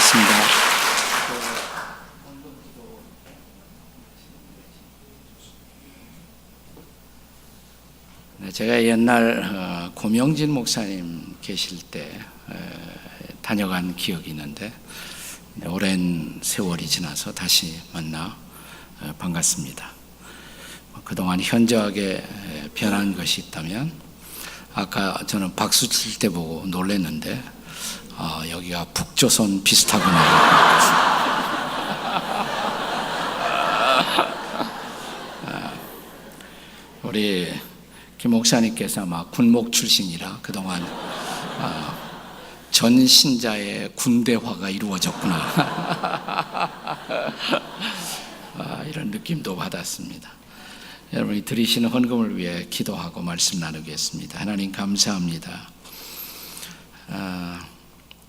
고맙습니다. 네, 제가 옛날 고명진 목사님 계실 때 다녀간 기억이 있는데 오랜 세월이 지나서 다시 만나 반갑습니다. 그동안 현저하게 변한 것이 있다면, 아까 저는 박수 칠 때 보고 놀랐는데 여기가 북조선 비슷하구나. 우리 김 목사님께서 아마 군목 출신이라 그동안 전 신자의 군대화가 이루어졌구나. 이런 느낌도 받았습니다. 여러분이 드리시는 헌금을 위해 기도하고 말씀 나누겠습니다. 하나님 감사합니다.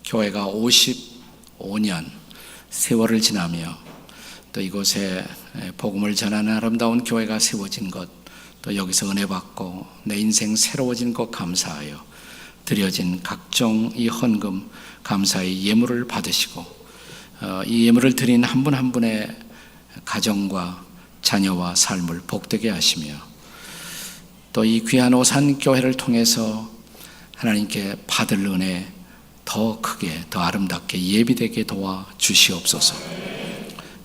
교회가 55년 세월을 지나며 또 이곳에 복음을 전하는 아름다운 교회가 세워진 것, 또 여기서 은혜 받고 내 인생 새로워진 것 감사하여 드려진 각종 이 헌금 감사의 예물을 받으시고, 이 예물을 드린 한 분 한 분의 가정과 자녀와 삶을 복되게 하시며, 또 이 귀한 오산교회를 통해서 하나님께 받을 은혜 더 크게 더 아름답게 예비되게 도와 주시옵소서.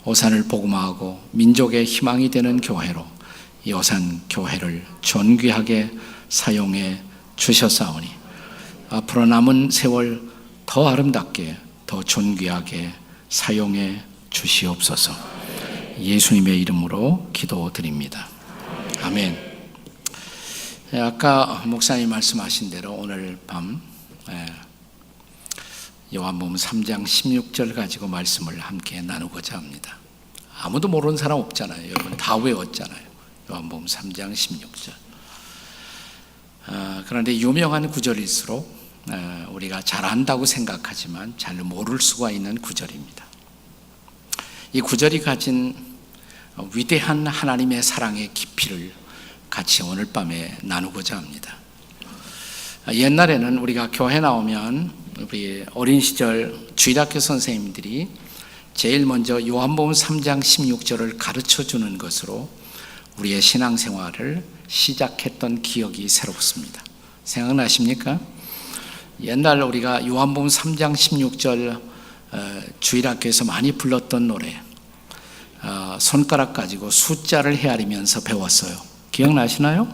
오산을 복음화하고 민족의 희망이 되는 교회로 이 오산교회를 존귀하게 사용해 주셨사오니 앞으로 남은 세월 더 아름답게 더 존귀하게 사용해 주시옵소서. 예수님의 이름으로 기도드립니다. 아멘. 아까 목사님 말씀하신 대로 오늘 밤 요한복음 3장 16절 가지고 말씀을 함께 나누고자 합니다. 아무도 모르는 사람 없잖아요. 여러분 다 외웠잖아요. 요한복음 3장 16절. 그런데 유명한 구절일수록 우리가 잘 안다고 생각하지만 잘 모를 수가 있는 구절입니다. 이 구절이 가진 위대한 하나님의 사랑의 깊이를 같이 오늘 밤에 나누고자 합니다. 옛날에는 우리가 교회 나오면 우리 어린 시절 주일학교 선생님들이 제일 먼저 요한복음 3장 16절을 가르쳐 주는 것으로 우리의 신앙생활을 시작했던 기억이 새롭습니다. 생각나십니까? 옛날 우리가 요한복음 3장 16절 주일학교에서 많이 불렀던 노래, 손가락 가지고 숫자를 헤아리면서 배웠어요. 기억나시나요?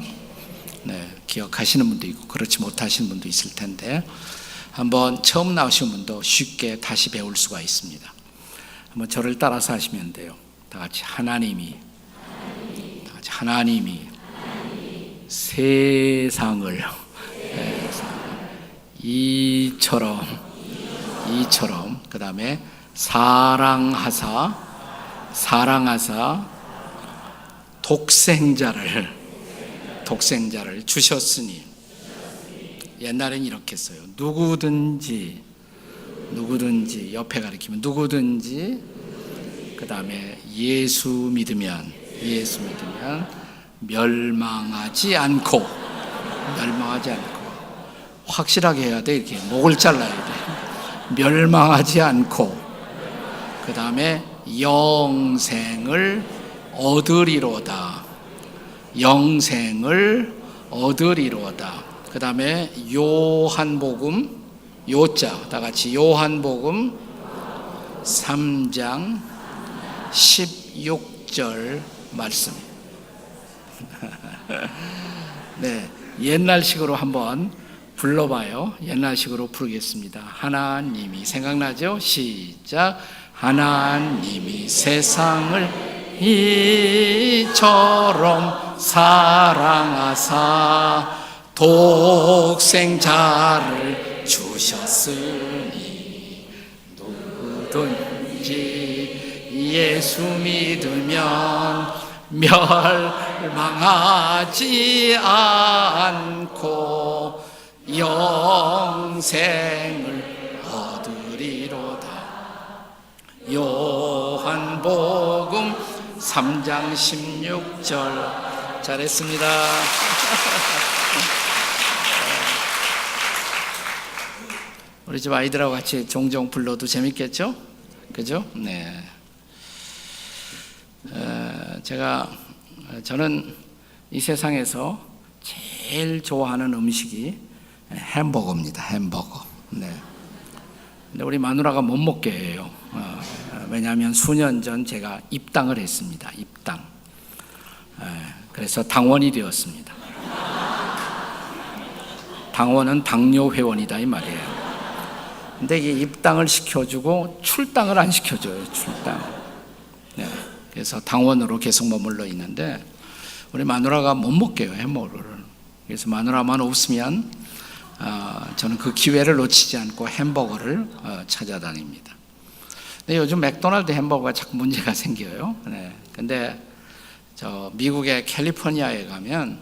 네, 기억하시는 분도 있고 그렇지 못하시는 분도 있을 텐데, 한번 처음 나오신 분도 쉽게 다시 배울 수가 있습니다. 한번 저를 따라서 하시면 돼요. 다 같이 하나님이 세상을 이처럼 그 다음에 사랑하사 독생자를 주셨으니, 옛날엔 이렇게 써요. 누구든지 옆에 가리키면 누구든지, 그 다음에 예수 믿으면 멸망하지 않고 확실하게 해야 돼. 이렇게 목을 잘라야 돼. 멸망하지 않고, 그 다음에 영생을 얻으리로다. 그 다음에 요한복음, 요자 다 같이 요한복음 3장 16절 말씀. 네, 옛날식으로 한번 불러봐요. 옛날식으로 부르겠습니다. 하나님이, 생각나죠? 시작. 하나님이 세상을 이처럼 사랑하사 독생자를 주셨으니 누구든지 예수 믿으면 멸망하지 않고 영생을 얻으리로다. 요한복음 3장 16절. 잘했습니다. 우리 집 아이들하고 같이 종종 불러도 재밌겠죠? 그죠? 네. 저는 이 세상에서 제일 좋아하는 음식이 햄버거입니다. 햄버거. 네. 근데 우리 마누라가 못 먹게 해요. 왜냐하면 수년 전 제가 입당을 했습니다. 입당. 그래서 당원이 되었습니다. 당원은 당뇨 회원이다 이 말이에요. 근데 이게 입당을 시켜주고 출당을 안 시켜줘요. 출당. 네. 그래서 당원으로 계속 머물러 있는데 우리 마누라가 못 먹게 해요. 햄버거를. 그래서 마누라만 없으면 저는 그 기회를 놓치지 않고 햄버거를 찾아다닙니다. 근데 요즘 맥도날드 햄버거가 자꾸 문제가 생겨요. 네. 근데 저 미국의 캘리포니아에 가면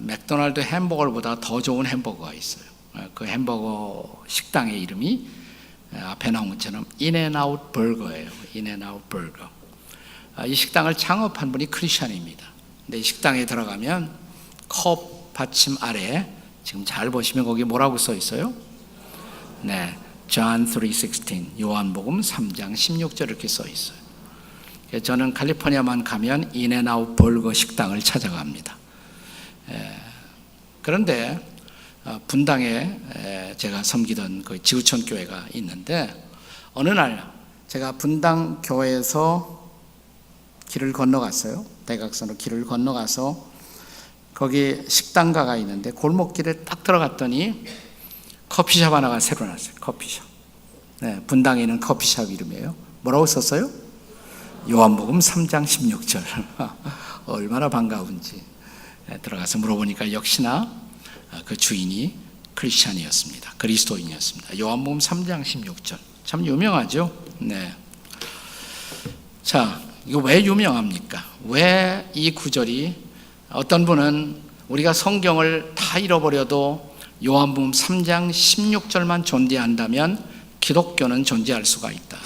맥도날드 햄버거보다 더 좋은 햄버거가 있어요. 그 햄버거 식당의 이름이 앞에 나온 것처럼 인앤아웃 버거예요. 인앤아웃 버거. 이 식당을 창업한 분이 크리스찬입니다. 근데 이 식당에 들어가면 컵 받침 아래 지금 잘 보시면 거기 뭐라고 써 있어요? 네, John 3:16 요한복음 3장 16절 이렇게 써 있어요. 저는 캘리포니아만 가면 인앤아웃 버거 식당을 찾아갑니다. 그런데 분당에 제가 섬기던 그 지구촌 교회가 있는데 어느 날 제가 분당 교회에서 길을 건너갔어요. 대각선으로 길을 건너가서 거기 식당가가 있는데 골목길에 딱 들어갔더니 커피숍 하나가 새로 났어요. 커피숍. 네, 분당에 있는 커피숍 이름이에요. 뭐라고 썼어요? 요한복음 3장 16절. 얼마나 반가운지. 들어가서 물어보니까 역시나 그 주인이 크리스찬이었습니다. 그리스도인이었습니다. 요한복음 3장 16절. 참 유명하죠? 네. 자, 이거 왜 유명합니까? 왜 이 구절이 어떤 분은 우리가 성경을 다 잃어버려도 요한복음 3장 16절만 존재한다면 기독교는 존재할 수가 있다.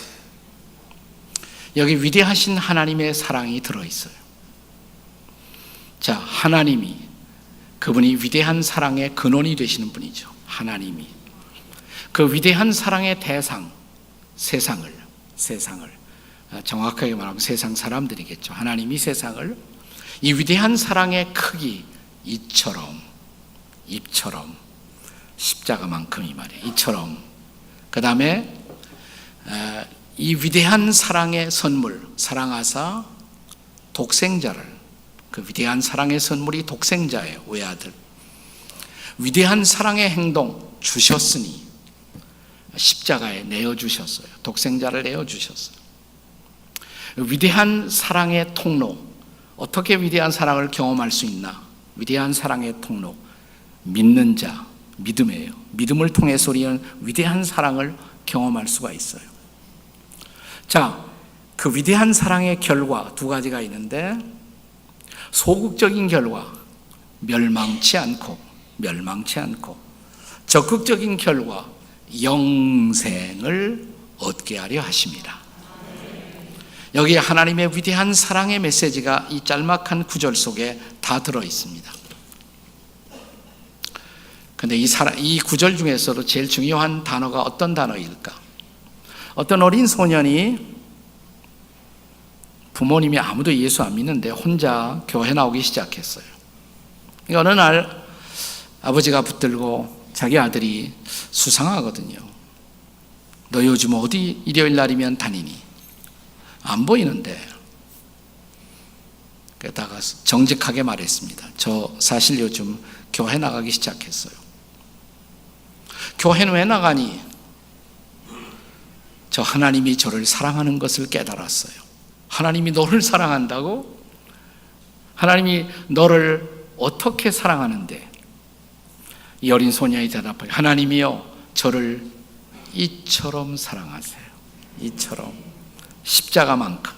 여기 위대하신 하나님의 사랑이 들어있어요. 자, 하나님이 그분이 위대한 사랑의 근원이 되시는 분이죠. 하나님이 그 위대한 사랑의 대상 세상을 정확하게 말하면 세상 사람들이겠죠. 하나님이 세상을 이 위대한 사랑의 크기 입처럼 십자가만큼 이 말이에요. 이처럼 그 다음에 이 위대한 사랑의 선물 사랑하사 독생자를 그 위대한 사랑의 선물이 독생자예요. 외아들. 위대한 사랑의 행동 주셨으니 십자가에 내어주셨어요. 독생자를 내어주셨어요. 위대한 사랑의 통로. 어떻게 위대한 사랑을 경험할 수 있나? 위대한 사랑의 통로. 믿는 자, 믿음이에요. 믿음을 통해서 우리는 위대한 사랑을 경험할 수가 있어요. 자, 그 위대한 사랑의 결과 두 가지가 있는데 소극적인 결과 멸망치 않고 적극적인 결과 영생을 얻게 하려 하십니다. 여기 하나님의 위대한 사랑의 메시지가 이 짤막한 구절 속에 다 들어 있습니다. 근데 이 구절 중에서도 제일 중요한 단어가 어떤 단어일까? 어떤 어린 소년이 부모님이 아무도 예수 안 믿는데 혼자 교회 나오기 시작했어요. 어느 날 아버지가 붙들고 자기 아들이 수상하거든요. 너 요즘 어디 일요일 날이면 다니니? 안 보이는데. 그러다가 정직하게 말했습니다. 저 사실 요즘 교회 나가기 시작했어요. 교회는 왜 나가니? 저 하나님이 저를 사랑하는 것을 깨달았어요. 하나님이 너를 사랑한다고? 하나님이 너를 어떻게 사랑하는데? 이 어린 소년이 대답하기 하나님이요 저를 이처럼 사랑하세요. 이처럼 십자가만큼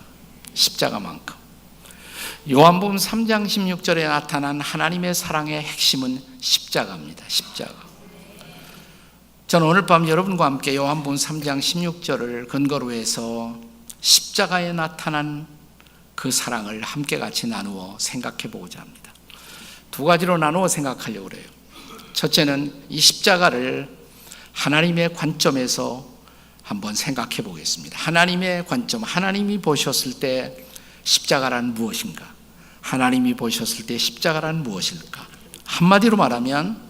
요한복음 3장 16절에 나타난 하나님의 사랑의 핵심은 십자가입니다. 십자가. 저는 오늘 밤 여러분과 함께 요한복음 3장 16절을 근거로 해서 십자가에 나타난 그 사랑을 함께 같이 나누어 생각해 보고자 합니다. 두 가지로 나누어 생각하려고 그래요. 첫째는 이 십자가를 하나님의 관점에서 한번 생각해 보겠습니다. 하나님의 관점, 하나님이 보셨을 때 십자가란 무엇인가? 하나님이 보셨을 때 십자가란 무엇일까? 한마디로 말하면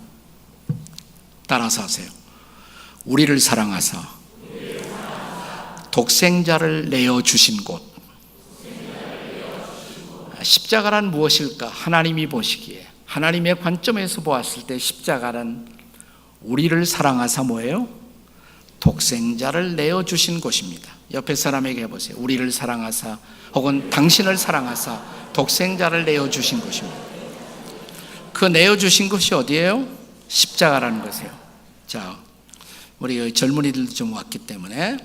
따라서 하세요. 우리를 사랑하사 독생자를 내어주신 곳. 십자가란 무엇일까? 하나님이 보시기에, 하나님의 관점에서 보았을 때 십자가란 우리를 사랑하사 뭐예요? 독생자를 내어주신 곳입니다. 옆에 사람에게 해보세요. 우리를 사랑하사, 혹은 당신을 사랑하사 독생자를 내어주신 곳입니다. 그 내어주신 곳이 어디예요? 십자가라는 것이에요. 자, 우리 젊은이들도 좀 왔기 때문에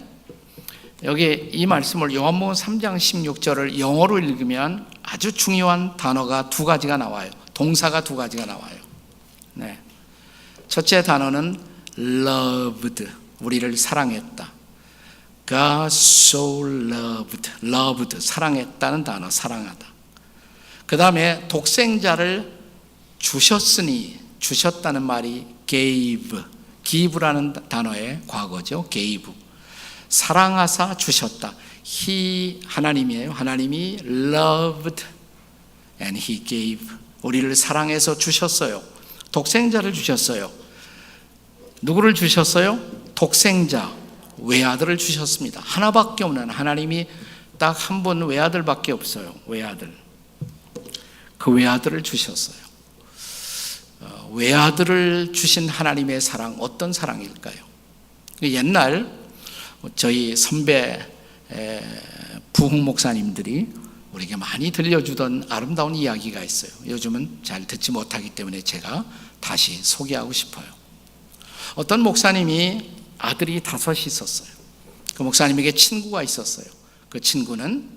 여기 이 말씀을 요한복음 3장 16절을 영어로 읽으면 아주 중요한 단어가 두 가지가 나와요. 동사가 두 가지가 나와요. 네. 첫째 단어는 loved, 우리를 사랑했다. God so loved, 사랑했다는 단어, 사랑하다. 그 다음에 독생자를 주셨으니, 주셨다는 말이 give라는 단어의 과거죠. gave. 사랑하사 주셨다. He, 하나님이에요. 하나님이 loved and He gave. 우리를 사랑해서 주셨어요. 독생자를 주셨어요. 누구를 주셨어요? 독생자, 외아들을 주셨습니다. 하나밖에 없는, 하나님이 딱 한 분 외아들밖에 없어요. 외아들. 그 외아들을 주셨어요. 외아들을 주신 하나님의 사랑, 어떤 사랑일까요? 옛날 저희 선배 부흥 목사님들이 우리에게 많이 들려주던 아름다운 이야기가 있어요. 요즘은 잘 듣지 못하기 때문에 제가 다시 소개하고 싶어요. 어떤 목사님이 아들이 5이 있었어요. 그 목사님에게 친구가 있었어요. 그 친구는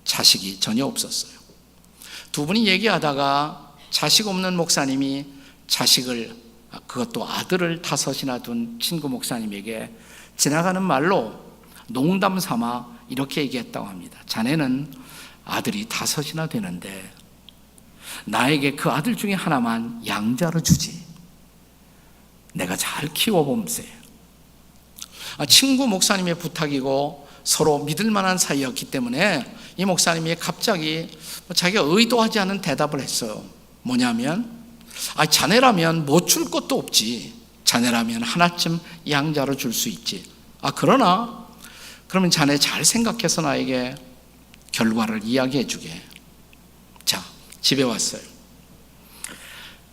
자식이 전혀 없었어요. 두 분이 얘기하다가 자식 없는 목사님이 자식을, 그것도 아들을 5이나 둔 친구 목사님에게 지나가는 말로 농담 삼아 이렇게 얘기했다고 합니다. 자네는 아들이 5이나 되는데 나에게 그 아들 중에 하나만 양자로 주지. 내가 잘 키워봄세. 친구 목사님의 부탁이고 서로 믿을 만한 사이였기 때문에 이 목사님이 갑자기 자기가 의도하지 않은 대답을 했어요. 뭐냐면, 자네라면 못 줄 것도 없지. 자네라면 하나쯤 양자로 줄 수 있지. 그러나 그러면 자네 잘 생각해서 나에게 결과를 이야기해 주게. 자, 집에 왔어요.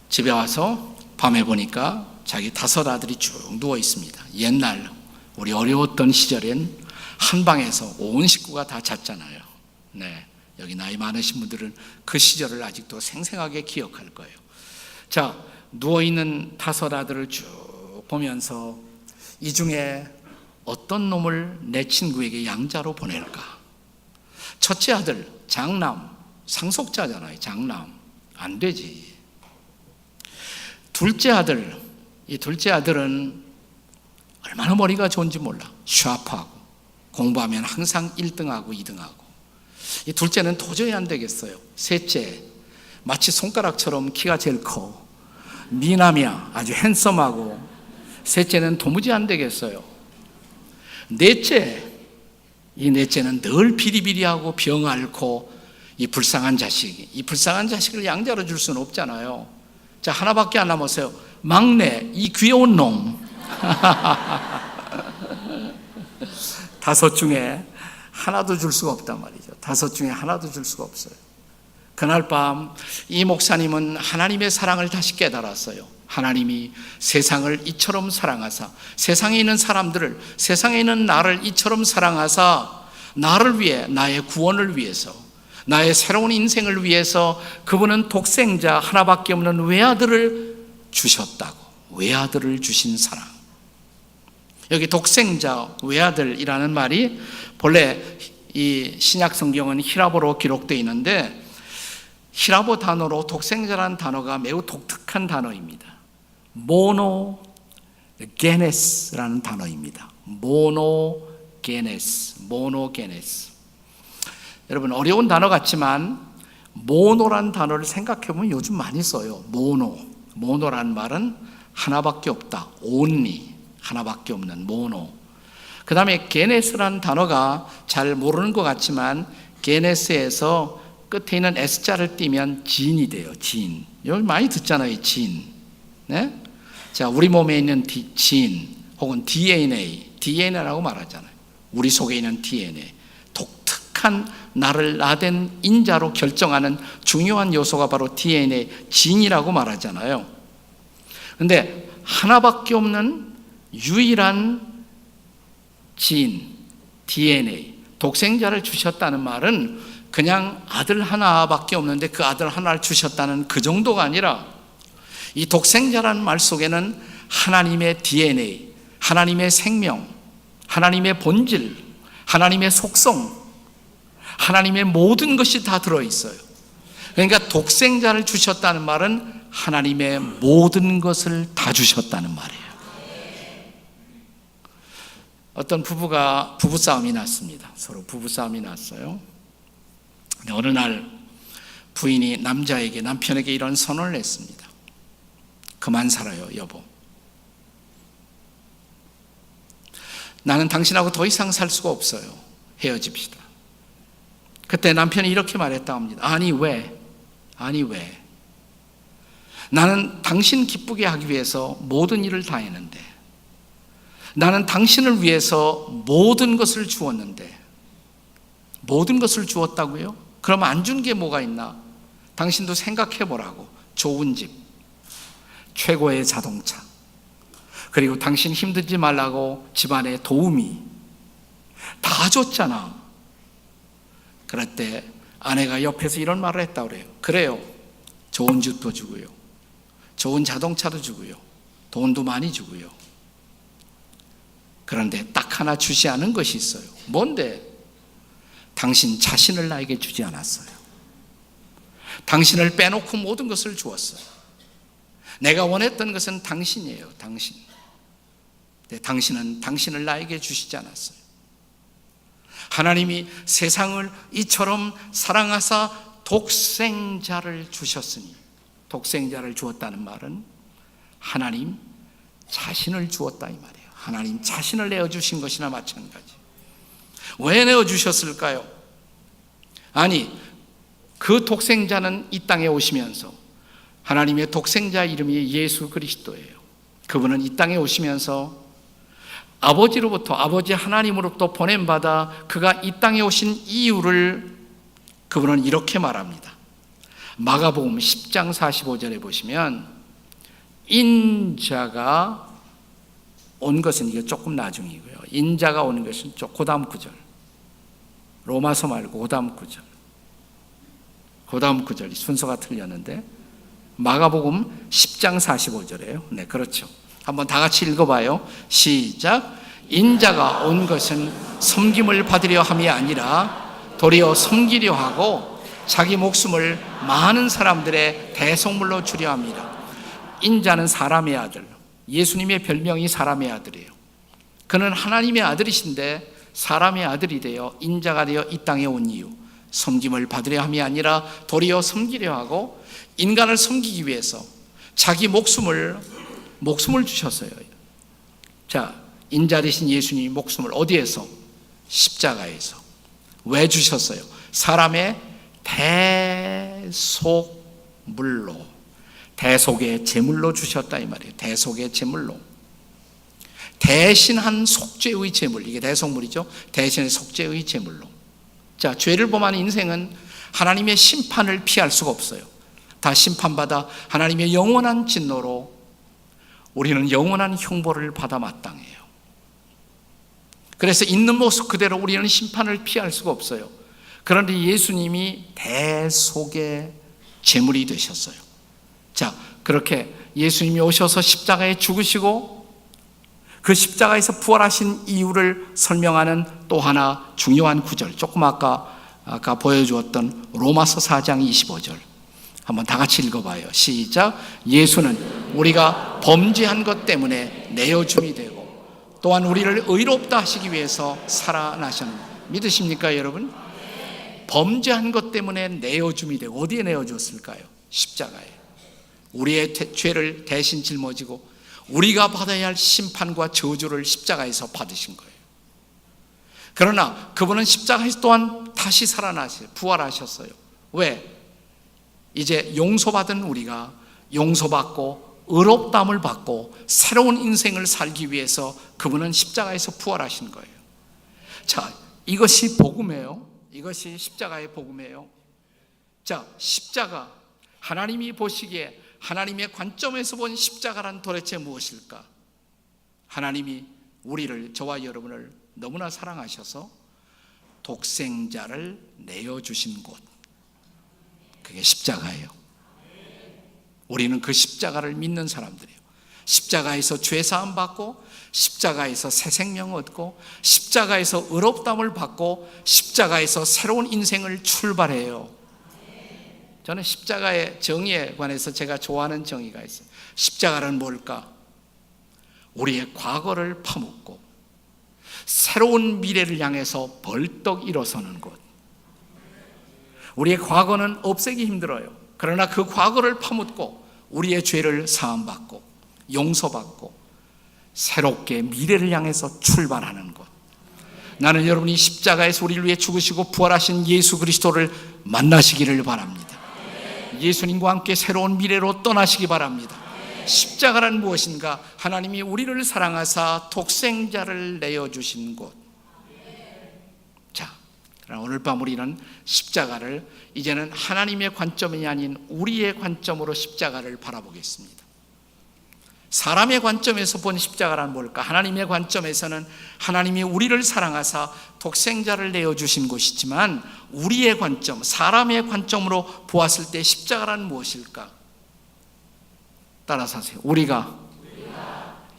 집에 와서 밤에 보니까 자기 5 아들이 쭉 누워 있습니다. 옛날 우리 어려웠던 시절엔 한 방에서 온 식구가 다 잤잖아요. 네, 여기 나이 많으신 분들은 그 시절을 아직도 생생하게 기억할 거예요. 자, 누워있는 5 아들을 쭉 보면서 이 중에 어떤 놈을 내 친구에게 양자로 보낼까? 첫째 아들, 장남, 상속자잖아요. 장남, 안 되지. 둘째 아들, 이 둘째 아들은 얼마나 머리가 좋은지 몰라. 샤프하고 공부하면 항상 1등하고 2등하고. 이 둘째는 도저히 안 되겠어요. 셋째, 마치 손가락처럼 키가 제일 커. 미남이야. 아주 핸섬하고. 셋째는 도무지 안 되겠어요. 넷째, 이 넷째는 늘 비리비리하고 병 앓고 이 불쌍한 자식. 이 불쌍한 자식을 양자로 줄 수는 없잖아요. 자, 하나밖에 안 남았어요. 막내, 이 귀여운 놈. 5 중에 하나도 줄 수가 없단 말이죠. 5 중에 하나도 줄 수가 없어요. 그날 밤 이 목사님은 하나님의 사랑을 다시 깨달았어요. 하나님이 세상을 이처럼 사랑하사, 세상에 있는 사람들을, 세상에 있는 나를 이처럼 사랑하사, 나를 위해, 나의 구원을 위해서, 나의 새로운 인생을 위해서 그분은 독생자 하나밖에 없는 외아들을 주셨다고. 외아들을 주신 사랑. 여기 독생자, 외아들이라는 말이 본래 이 신약 성경은 히라보로 기록되어 있는데, 히라보 단어로 독생자라는 단어가 매우 독특한 단어입니다. 모노게네스라는 단어입니다. 모노게네스. 여러분, 어려운 단어 같지만 모노란 단어를 생각해 보면 요즘 많이 써요. 모노라는 말은 하나밖에 없다. only 하나밖에 없는 모노. 그 다음에 게네스라는 단어가 잘 모르는 것 같지만 게네스에서 끝에 있는 S자를 띄면 진이 돼요. 진. 여기 많이 듣잖아요. 진. 네? 자, 우리 몸에 있는 진 혹은 DNA라고 말하잖아요. 우리 속에 있는 DNA. 독특한 나를 나된 인자로 결정하는 중요한 요소가 바로 DNA, 진이라고 말하잖아요. 그런데 하나밖에 없는 유일한 진, DNA, 독생자를 주셨다는 말은 그냥 아들 하나밖에 없는데 그 아들 하나를 주셨다는 그 정도가 아니라 이 독생자라는 말 속에는 하나님의 DNA, 하나님의 생명, 하나님의 본질, 하나님의 속성, 하나님의 모든 것이 다 들어있어요. 그러니까 독생자를 주셨다는 말은 하나님의 모든 것을 다 주셨다는 말이에요. 어떤 부부가 부부싸움이 났습니다. 서로 부부싸움이 났어요. 근데 어느 날 부인이 남편에게 이런 선언을 했습니다. 그만 살아요, 여보. 나는 당신하고 더 이상 살 수가 없어요. 헤어집시다. 그때 남편이 이렇게 말했다고 합니다. 아니 왜? 나는 당신 기쁘게 하기 위해서 모든 일을 다 했는데, 나는 당신을 위해서 모든 것을 주었는데, 모든 것을 주었다고요? 그럼 안 준 게 뭐가 있나? 당신도 생각해 보라고. 좋은 집, 최고의 자동차, 그리고 당신 힘들지 말라고 집안에 도우미 다 줬잖아. 그럴 때 아내가 옆에서 이런 말을 했다고 그래요. 그래요, 좋은 집도 주고요, 좋은 자동차도 주고요, 돈도 많이 주고요. 그런데 딱 하나 주지 않은 것이 있어요. 뭔데? 당신 자신을 나에게 주지 않았어요. 당신을 빼놓고 모든 것을 주었어요. 내가 원했던 것은 당신이에요. 당신. 근데 당신은 당신을 나에게 주시지 않았어요. 하나님이 세상을 이처럼 사랑하사 독생자를 주셨으니, 독생자를 주었다는 말은 하나님 자신을 주었다 이 말이에요. 하나님 자신을 내어주신 것이나 마찬가지. 왜 내어주셨을까요? 아니, 그 독생자는 이 땅에 오시면서, 하나님의 독생자 이름이 예수 그리스도예요. 그분은 이 땅에 오시면서 아버지로부터, 아버지 하나님으로부터 보냄받아 그가 이 땅에 오신 이유를 그분은 이렇게 말합니다. 마가복음 10장 45절에 보시면 인자가 온 것은, 이게 조금 나중이고요, 인자가 오는 것은 그 다음 구절, 로마서 말고 그 다음 구절이 순서가 틀렸는데 마가복음 10장 45절이에요. 네, 그렇죠. 한번 다 같이 읽어봐요. 시작. 인자가 온 것은 섬김을 받으려 함이 아니라 도리어 섬기려 하고 자기 목숨을 많은 사람들의 대속물로 주려 합니다. 인자는 사람의 아들, 예수님의 별명이 사람의 아들이에요. 그는 하나님의 아들이신데 사람의 아들이 되어 인자가 되어 이 땅에 온 이유, 섬김을 받으려 함이 아니라 도리어 섬기려 하고 인간을 섬기기 위해서 자기 목숨을 주셨어요. 자, 인자 되신 예수님이 목숨을 어디에서? 십자가에서. 왜 주셨어요? 사람의 대속물로, 대속의 제물로 주셨다 이 말이에요. 대속의 제물로. 대신한 속죄의 제물, 이게 대속물이죠. 대신의 속죄의 제물로. 자, 죄를 범하는 인생은 하나님의 심판을 피할 수가 없어요. 다 심판받아 하나님의 영원한 진노로 우리는 영원한 형벌을 받아 마땅해요. 그래서 있는 모습 그대로 우리는 심판을 피할 수가 없어요. 그런데 예수님이 대속의 제물이 되셨어요. 자, 그렇게 예수님이 오셔서 십자가에 죽으시고 그 십자가에서 부활하신 이유를 설명하는 또 하나 중요한 구절, 조금 아까 보여주었던 로마서 4장 25절 한번 다 같이 읽어봐요. 시작. 예수는 우리가 범죄한 것 때문에 내어줌이 되고 또한 우리를 의롭다 하시기 위해서 살아나셨습니다. 믿으십니까 여러분? 범죄한 것 때문에 내어줌이 되고, 어디에 내어줬을까요? 십자가에. 우리의 죄를 대신 짊어지고 우리가 받아야 할 심판과 저주를 십자가에서 받으신 거예요. 그러나 그분은 십자가에서 또한 다시 살아나셨어요. 부활하셨어요. 왜? 이제 용서받은 우리가 용서받고 의롭다함을 받고 새로운 인생을 살기 위해서 그분은 십자가에서 부활하신 거예요. 자, 이것이 복음이에요. 이것이 십자가의 복음이에요. 자, 십자가, 하나님이 보시기에 하나님의 관점에서 본 십자가란 도대체 무엇일까? 하나님이 우리를, 저와 여러분을 너무나 사랑하셔서 독생자를 내어주신 곳, 그게 십자가예요. 우리는 그 십자가를 믿는 사람들이에요. 십자가에서 죄사함 받고, 십자가에서 새 생명 얻고, 십자가에서 의롭다함을 받고, 십자가에서 새로운 인생을 출발해요. 저는 십자가의 정의에 관해서 제가 좋아하는 정의가 있어요. 십자가는 뭘까? 우리의 과거를 파묻고 새로운 미래를 향해서 벌떡 일어서는 곳. 우리의 과거는 없애기 힘들어요. 그러나 그 과거를 파묻고 우리의 죄를 사함받고 용서받고 새롭게 미래를 향해서 출발하는 것. 나는 여러분이 십자가에서 우리를 위해 죽으시고 부활하신 예수 그리스도를 만나시기를 바랍니다. 예수님과 함께 새로운 미래로 떠나시기 바랍니다. 십자가란 무엇인가? 하나님이 우리를 사랑하사 독생자를 내어주신 곳. 자, 그럼 오늘 밤 우리는 십자가를 이제는 하나님의 관점이 아닌 우리의 관점으로 십자가를 바라보겠습니다. 사람의 관점에서 본 십자가란 뭘까? 하나님의 관점에서는 하나님이 우리를 사랑하사 독생자를 내어주신 것이지만 우리의 관점, 사람의 관점으로 보았을 때 십자가란 무엇일까? 따라서 하세요. 우리가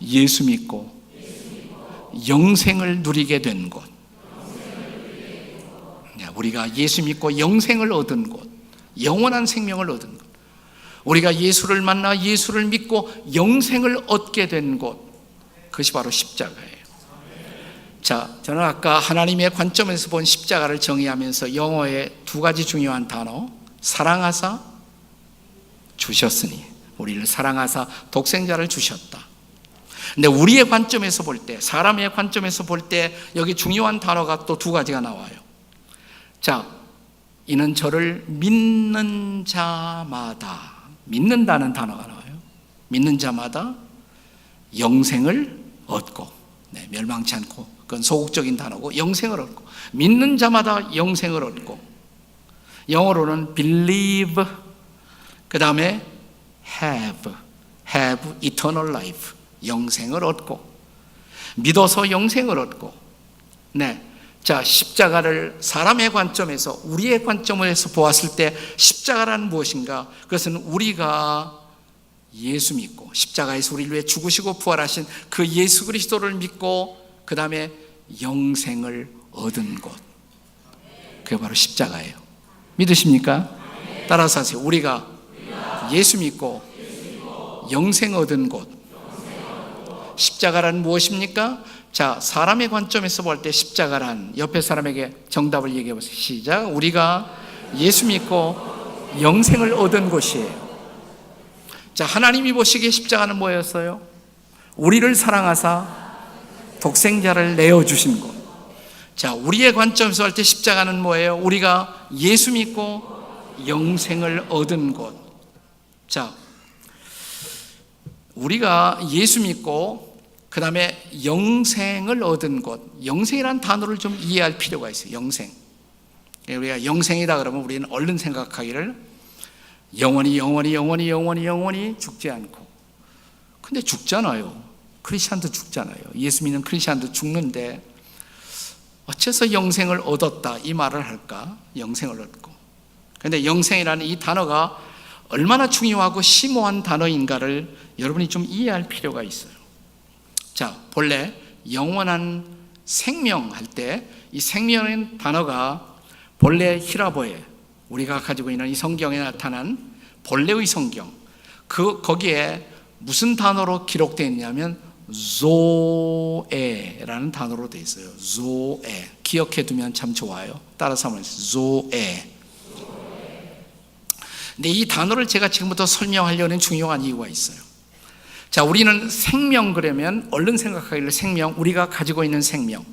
예수 믿고 영생을 누리게 된 곳. 우리가 예수 믿고 영생을 얻은 곳, 영원한 생명을 얻은 곳. 우리가 예수를 만나 예수를 믿고 영생을 얻게 된 곳, 그것이 바로 십자가예요. 자, 저는 아까 하나님의 관점에서 본 십자가를 정의하면서 영어의 두 가지 중요한 단어, 사랑하사 주셨으니, 우리를 사랑하사 독생자를 주셨다. 근데 우리의 관점에서 볼 때, 사람의 관점에서 볼 때 여기 중요한 단어가 또 두 가지가 나와요. 자, 이는 저를 믿는 자마다, 믿는다는 단어가 나와요. 믿는 자마다 영생을 얻고, 멸망치 않고, 그건 소극적인 단어고, 영생을 얻고, 믿는 자마다 영생을 얻고, 영어로는 believe, 그 다음에 have eternal life, 영생을 얻고, 믿어서 영생을 얻고. 자, 십자가를 사람의 관점에서, 우리의 관점에서 보았을 때 십자가란 무엇인가? 그것은 우리가 예수 믿고 십자가에서 우리를 위해 죽으시고 부활하신 그 예수 그리스도를 믿고 그 다음에 영생을 얻은 곳, 그게 바로 십자가예요. 믿으십니까? 따라서 하세요. 우리가 예수 믿고 영생 얻은 곳. 십자가란 무엇입니까? 자, 사람의 관점에서 볼 때 십자가란, 옆에 사람에게 정답을 얘기해 보세요. 시작. 우리가 예수 믿고 영생을 얻은 곳이에요. 자, 하나님이 보시기에 십자가는 뭐였어요? 우리를 사랑하사 독생자를 내어주신 곳. 자, 우리의 관점에서 볼 때 십자가는 뭐예요? 우리가 예수 믿고 영생을 얻은 곳. 자, 우리가 예수 믿고 그 다음에 영생을 얻은 곳. 영생이라는 단어를 좀 이해할 필요가 있어요. 영생. 우리가 영생이다 그러면 우리는 얼른 생각하기를 영원히 죽지 않고. 근데 죽잖아요. 크리스찬도 죽잖아요. 예수 믿는 크리스찬도 죽는데 어째서 영생을 얻었다 이 말을 할까? 영생을 얻고. 근데 영생이라는 이 단어가 얼마나 중요하고 심오한 단어인가를 여러분이 좀 이해할 필요가 있어요. 자, 본래 영원한 생명 할 때 이 생명의 단어가 본래 히라보에, 우리가 가지고 있는 이 성경에 나타난 본래의 성경, 거기에 무슨 단어로 기록되어 있냐면 조에라는 단어로 되어 있어요. 조에. 기억해 두면 참 좋아요. 따라서 한번 해주세요. 조에. 근데 이 단어를 제가 지금부터 설명하려는 중요한 이유가 있어요. 자, 우리는 생명 그러면 얼른 생각하기를 생명, 우리가 가지고 있는 생명,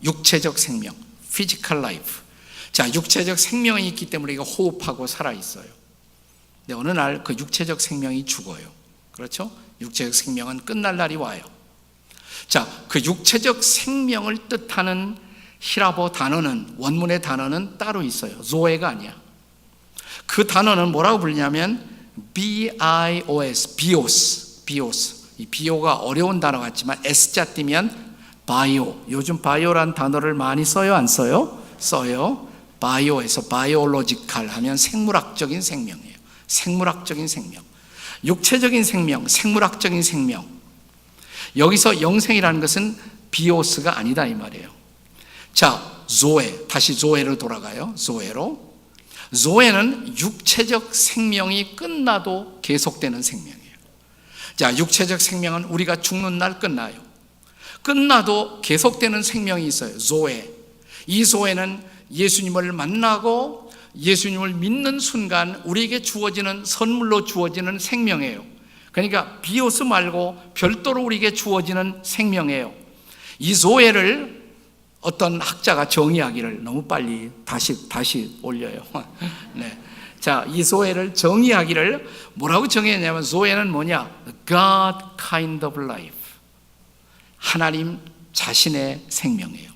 육체적 생명, physical life. 자, 육체적 생명이 있기 때문에 우리가 호흡하고 살아있어요. 근데 어느 날 그 육체적 생명이 죽어요. 그렇죠? 육체적 생명은 끝날 날이 와요. 자, 그 육체적 생명을 뜻하는 히라보 단어는, 원문의 단어는 따로 있어요. 조에가 아니야. 그 단어는 뭐라고 부르냐면 bios, bios. 이 비오가 어려운 단어 같지만 S자 띄면 바이오. 요즘 바이오란 단어를 많이 써요, 안 써요? 써요. 바이오에서 바이올로지칼 하면 생물학적인 생명이에요. 생물학적인 생명. 육체적인 생명, 생물학적인 생명. 여기서 영생이라는 것은 비오스가 아니다 이 말이에요. 자, 조에, 다시 조에로 돌아가요. 조에로. 조에는 육체적 생명이 끝나도 계속되는 생명이에요. 자, 육체적 생명은 우리가 죽는 날 끝나요. 끝나도 계속되는 생명이 있어요. 조에. 이 조에는 예수님을 만나고 예수님을 믿는 순간 우리에게 주어지는, 선물로 주어지는 생명이에요. 그러니까 비오스 말고 별도로 우리에게 주어지는 생명이에요. 이 조에를 어떤 학자가 정의하기를, 너무 빨리 다시 올려요. 네. 자, 이 조에를 정의하기를 뭐라고 정의했냐면, 조에는 뭐냐? God kind of life. 하나님 자신의 생명이에요.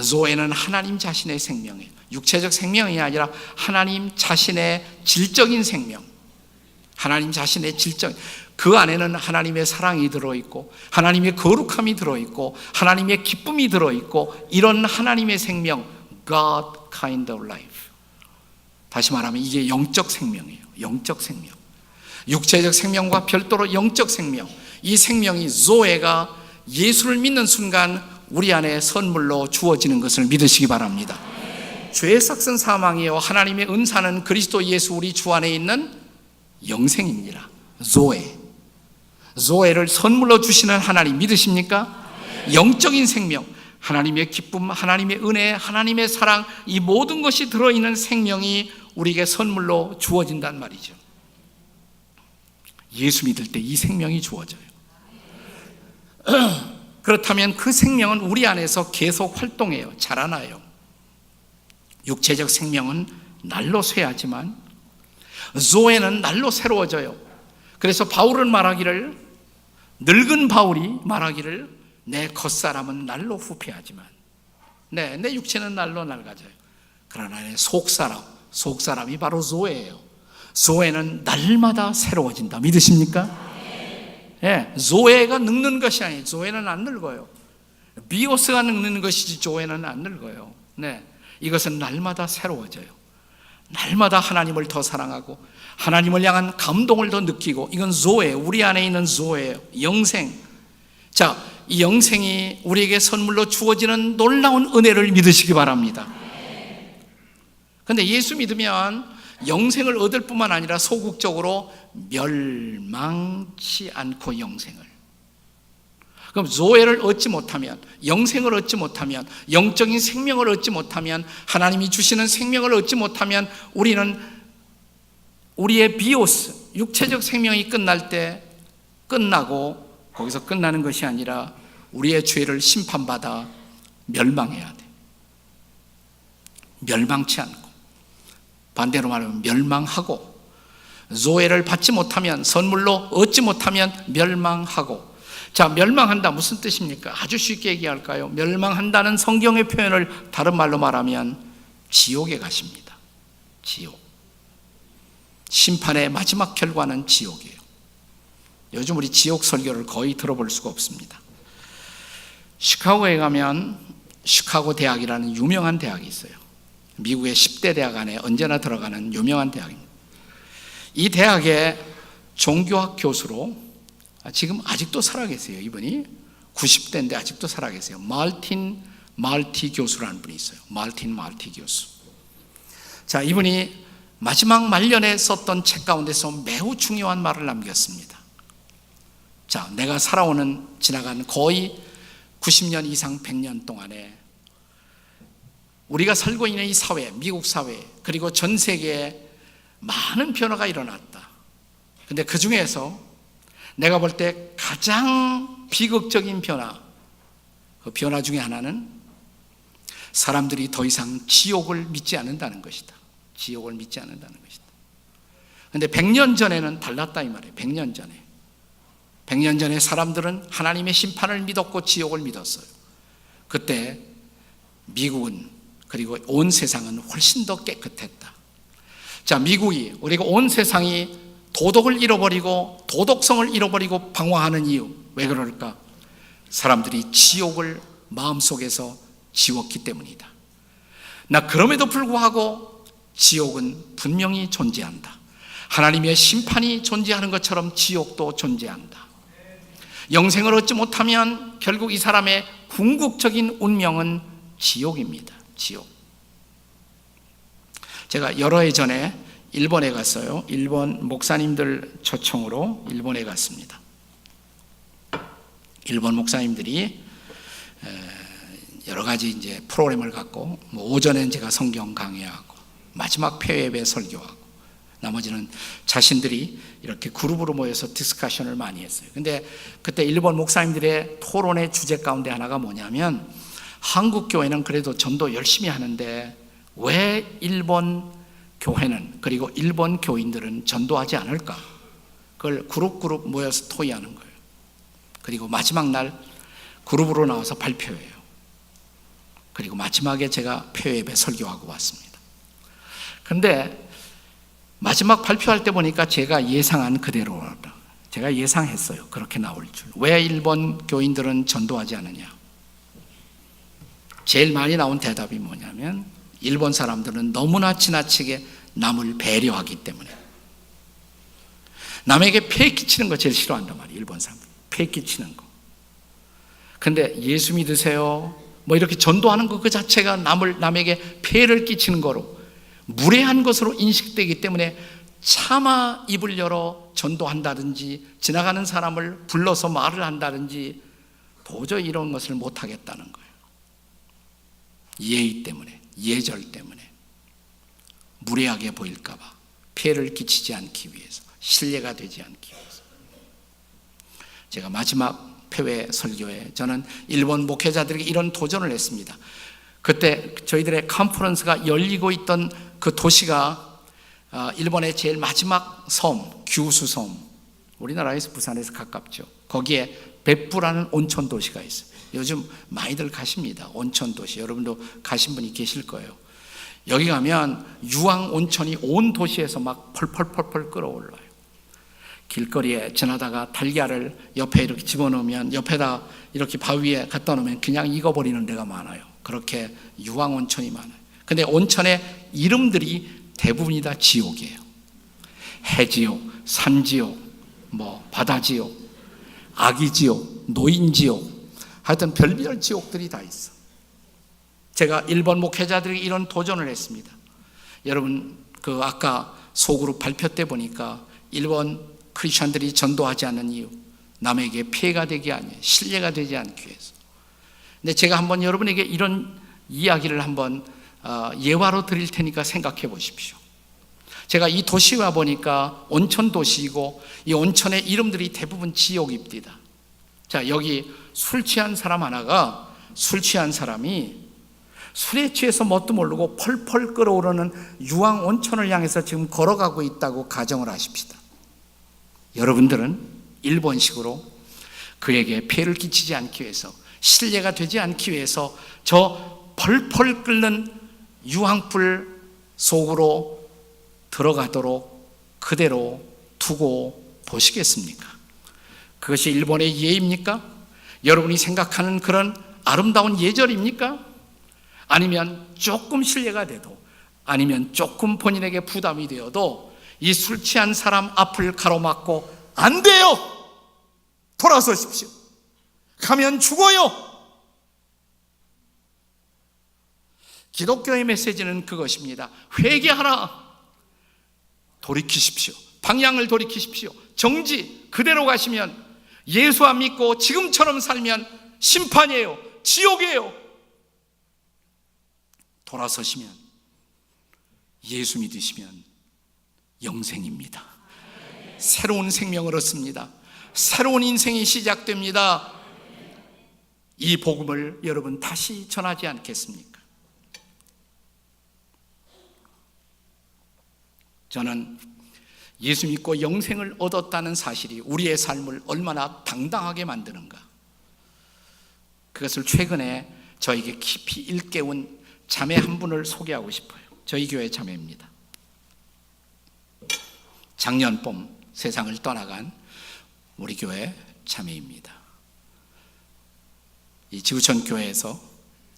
조에는 하나님 자신의 생명이에요. 육체적 생명이 아니라 하나님 자신의 질적인 생명. 하나님 자신의 질적, 그 안에는 하나님의 사랑이 들어있고 하나님의 거룩함이 들어있고 하나님의 기쁨이 들어있고, 이런 하나님의 생명, God kind of life. 다시 말하면 이게 영적 생명이에요. 영적 생명. 육체적 생명과 별도로 영적 생명. 이 생명이 조에가 예수를 믿는 순간 우리 안에 선물로 주어지는 것을 믿으시기 바랍니다. 죄의 삭은 사망이요 하나님의 은사는 그리스도 예수 우리 주 안에 있는 영생입니다. 조에. 조에를 선물로 주시는 하나님 믿으십니까? 영적인 생명, 하나님의 기쁨, 하나님의 은혜, 하나님의 사랑, 이 모든 것이 들어있는 생명이 우리에게 선물로 주어진단 말이죠. 예수 믿을 때 이 생명이 주어져요. 그렇다면 그 생명은 우리 안에서 계속 활동해요. 자라나요. 육체적 생명은 날로 쇠하지만 조에는 날로 새로워져요. 그래서 바울은 말하기를, 늙은 바울이 말하기를, 내 겉사람은 날로 후패하지만 내 육체는 날로 낡아져요. 그러나 내 속사람이 바로 조에예요. 조에는 날마다 새로워진다. 믿으십니까? 예, 조에가 늙는 것이 아니에요. 조에는 안 늙어요. 비오스가 늙는 것이지 조에는 안 늙어요. 네, 이것은 날마다 새로워져요. 날마다 하나님을 더 사랑하고 하나님을 향한 감동을 더 느끼고, 이건 조에, 우리 안에 있는 조예요. 영생. 자, 이 영생이 우리에게 선물로 주어지는 놀라운 은혜를 믿으시기 바랍니다. 그런데 예수 믿으면 영생을 얻을 뿐만 아니라 소극적으로 멸망치 않고 영생을. 그럼 조에를 얻지 못하면, 영생을 얻지 못하면, 영적인 생명을 얻지 못하면, 하나님이 주시는 생명을 얻지 못하면 우리는 우리의 비오스, 육체적 생명이 끝날 때 끝나고 거기서 끝나는 것이 아니라 우리의 죄를 심판받아 멸망해야 돼. 멸망치 않고, 반대로 말하면 멸망하고, 조에를 받지 못하면, 선물로 얻지 못하면 멸망하고. 자, 멸망한다 무슨 뜻입니까? 아주 쉽게 얘기할까요? 멸망한다는 성경의 표현을 다른 말로 말하면 지옥에 가십니다. 지옥. 심판의 마지막 결과는 지옥이에요. 요즘 우리 지옥 설교를 거의 들어볼 수가 없습니다. 시카고에 가면 시카고 대학이라는 유명한 대학이 있어요. 미국의 10대 대학 안에 언제나 들어가는 유명한 대학입니다. 이 대학의 종교학 교수로 지금 아직도 살아계세요. 이분이 90대인데 아직도 살아계세요. 말티 교수라는 분이 있어요. 말티 교수. 자, 이분이 마지막 말년에 썼던 책 가운데서 매우 중요한 말을 남겼습니다. 자, 내가 지나간 거의 90년 이상 100년 동안에 우리가 살고 있는 이 사회, 미국 사회, 그리고 전 세계에 많은 변화가 일어났다. 근데 그 중에서 내가 볼 때 가장 비극적인 변화, 그 변화 중에 하나는 사람들이 더 이상 지옥을 믿지 않는다는 것이다. 지옥을 믿지 않는다는 것이다. 그런데 100년 전에는 달랐다 이 말이에요. 100년 전에. 100년 전에 사람들은 하나님의 심판을 믿었고 지옥을 믿었어요. 그때 미국은, 그리고 온 세상은 훨씬 더 깨끗했다. 자, 미국이, 그리고 온 세상이 도덕을 잃어버리고 도덕성을 잃어버리고 방황하는 이유, 왜 그럴까? 사람들이 지옥을 마음속에서 지웠기 때문이다. 나 그럼에도 불구하고 지옥은 분명히 존재한다. 하나님의 심판이 존재하는 것처럼 지옥도 존재한다. 영생을 얻지 못하면 결국 이 사람의 궁극적인 운명은 지옥입니다. 지옥. 제가 여러 해 전에 일본에 갔어요. 일본 목사님들 초청으로 일본에 갔습니다. 일본 목사님들이 여러 가지 이제 프로그램을 갖고, 오전엔 제가 성경 강의하고, 마지막 폐회에 설교하고, 나머지는 자신들이 이렇게 그룹으로 모여서 디스커션을 많이 했어요. 근데 그때 일본 목사님들의 토론의 주제 가운데 하나가 뭐냐면, 한국 교회는 그래도 전도 열심히 하는데 왜 일본 교회는, 그리고 일본 교인들은 전도하지 않을까? 그걸 그룹 모여서 토의하는 거예요. 그리고 마지막 날 그룹으로 나와서 발표해요. 그리고 마지막에 제가 폐회에 설교하고 왔습니다. 그런데 마지막 발표할 때 보니까 제가 예상한 그대로, 제가 예상했어요. 그렇게 나올 줄. 왜 일본 교인들은 전도하지 않느냐? 제일 많이 나온 대답이 뭐냐면, 일본 사람들은 너무나 지나치게 남을 배려하기 때문에. 남에게 폐 끼치는 거 제일 싫어한단 말이에요. 일본 사람들. 폐 끼치는 거. 근데 예수 믿으세요, 뭐 이렇게 전도하는 것 그 자체가 남에게 폐를 끼치는 거로, 무례한 것으로 인식되기 때문에 차마 입을 열어 전도한다든지 지나가는 사람을 불러서 말을 한다든지 도저히 이런 것을 못하겠다는 거예요. 예의 때문에, 예절 때문에, 무례하게 보일까 봐, 피해를 끼치지 않기 위해서, 신뢰가 되지 않기 위해서. 제가 마지막 폐회 설교에 저는 일본 목회자들에게 이런 도전을 했습니다. 그때 저희들의 컨퍼런스가 열리고 있던 그 도시가 일본의 제일 마지막 섬, 규슈 섬, 우리나라에서 부산에서 가깝죠. 거기에 벳부라는 온천 도시가 있어요. 요즘 많이들 가십니다. 온천 도시. 여러분도 가신 분이 계실 거예요. 여기 가면 유황 온천이 온 도시에서 막 펄펄펄펄 끓어올라요. 길거리에 지나다가 달걀을 옆에 이렇게 집어넣으면, 옆에다 이렇게 바위에 갖다 놓으면 그냥 익어버리는 데가 많아요. 그렇게 유황 온천이 많아요. 근데 온천의 이름들이 대부분이 다 지옥이에요. 해지옥, 산지옥, 바다지옥, 아기지옥, 노인지옥, 하여튼 별별 지옥들이 다 있어. 제가 일본 목회자들에게 이런 도전을 했습니다. 여러분, 그 아까 소그룹 발표 때 보니까 일본 크리스천들이 전도하지 않는 이유, 남에게 피해가 되기 아니에요. 신뢰가 되지 않기 위해서. 근데 제가 한번 여러분에게 이런 이야기를 한번 예화로 드릴 테니까 생각해 보십시오. 제가 이 도시에 와 보니까 온천 도시이고, 이 온천의 이름들이 대부분 지옥입니다. 자, 여기 술 취한 사람 하나가, 술 취한 사람이 술에 취해서 뭣도 모르고 펄펄 끓어오르는 유황 온천을 향해서 지금 걸어가고 있다고 가정을 하십시다. 여러분들은 일본식으로 그에게 피해를 끼치지 않기 위해서, 신뢰가 되지 않기 위해서 저 펄펄 끓는 유황불 속으로 들어가도록 그대로 두고 보시겠습니까? 그것이 일본의 예입니까? 여러분이 생각하는 그런 아름다운 예절입니까? 아니면 조금 신뢰가 돼도, 아니면 조금 본인에게 부담이 되어도 이 술 취한 사람 앞을 가로막고, 안 돼요! 돌아서십시오. 가면 죽어요! 기독교의 메시지는 그것입니다. 회개하라! 돌이키십시오. 방향을 돌이키십시오. 정지, 그대로 가시면, 예수 안 믿고 지금처럼 살면 심판이에요. 지옥이에요. 돌아서시면, 예수 믿으시면 영생입니다. 새로운 생명을 얻습니다. 새로운 인생이 시작됩니다. 이 복음을 여러분 다시 전하지 않겠습니까? 저는 예수 믿고 영생을 얻었다는 사실이 우리의 삶을 얼마나 당당하게 만드는가, 그것을 최근에 저에게 깊이 일깨운 자매 한 분을 소개하고 싶어요. 저희 교회 자매입니다. 작년 봄 세상을 떠나간 우리 교회 자매입니다. 이 지구촌 교회에서